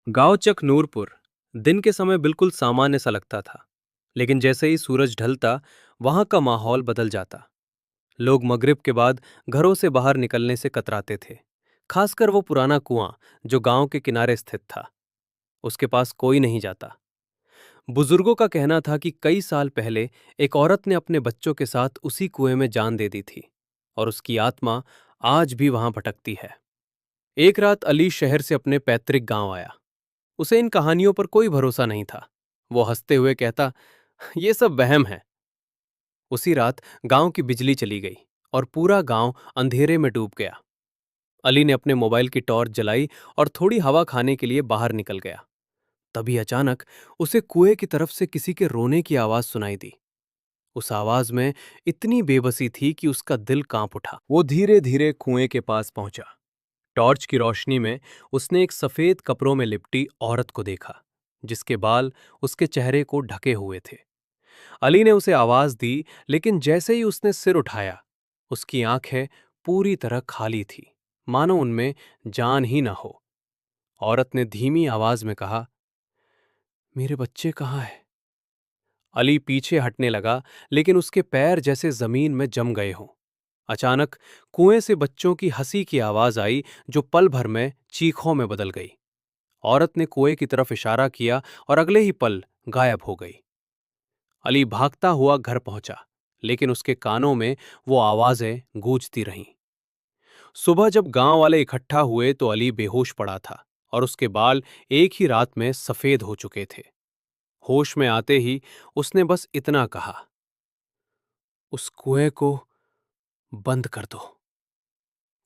गांव चक नूरपुर दिन के समय बिल्कुल सामान्य सा लगता था। लेकिन जैसे ही सूरज ढलता, वहां का माहौल बदल जाता। लोग मगरिब के बाद घरों से बाहर निकलने से कतराते थे। खासकर वो पुराना कुआं जो गांव के किनारे स्थित था, उसके पास कोई नहीं जाता। बुजुर्गों का कहना था कि कई साल पहले एक औरत ने अपने बच्चों के साथ उसी कुएं में जान दे दी थी, और उसकी आत्मा आज भी वहां भटकती है। एक रात अली शहर से अपने पैतृक गांव आया। उसे इन कहानियों पर कोई भरोसा नहीं था। वो हंसते हुए कहता, ये सब वहम है। उसी रात गांव की बिजली चली गई और पूरा गांव अंधेरे में डूब गया। अली ने अपने मोबाइल की टॉर्च जलाई और थोड़ी हवा खाने के लिए बाहर निकल गया। तभी अचानक उसे कुएं की तरफ से किसी के रोने की आवाज सुनाई दी। उस आवाज में इतनी बेबसी थी कि उसका दिल कांप उठा। वो धीरे धीरे कुएं के पास पहुंचा। टॉर्च की रोशनी में उसने एक सफेद कपड़ों में लिपटी औरत को देखा, जिसके बाल उसके चेहरे को ढके हुए थे। अली ने उसे आवाज दी, लेकिन जैसे ही उसने सिर उठाया, उसकी आंखें पूरी तरह खाली थी, मानो उनमें जान ही न हो। औरत ने धीमी आवाज में कहा, मेरे बच्चे कहाँ हैं? अली पीछे हटने लगा, लेकिन उसके पैर जैसे जमीन में जम गए हों। अचानक कुएं से बच्चों की हंसी की आवाज आई, जो पल भर में चीखों में बदल गई। औरत ने कुएं की तरफ इशारा किया और अगले ही पल गायब हो गई। अली भागता हुआ घर पहुंचा, लेकिन उसके कानों में वो आवाजें गूंजती रहीं। सुबह जब गांव वाले इकट्ठा हुए तो अली बेहोश पड़ा था, और उसके बाल एक ही रात में सफेद हो चुके थे। होश में आते ही उसने बस इतना कहा, उस कुएं को बंद कर दो।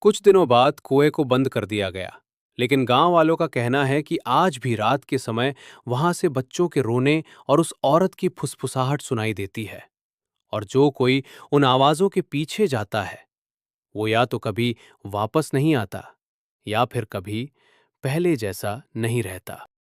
कुछ दिनों बाद कुएं को बंद कर दिया गया, लेकिन गांव वालों का कहना है कि आज भी रात के समय वहां से बच्चों के रोने और उस औरत की फुसफुसाहट सुनाई देती है। और जो कोई उन आवाजों के पीछे जाता है, वो या तो कभी वापस नहीं आता, या फिर कभी पहले जैसा नहीं रहता।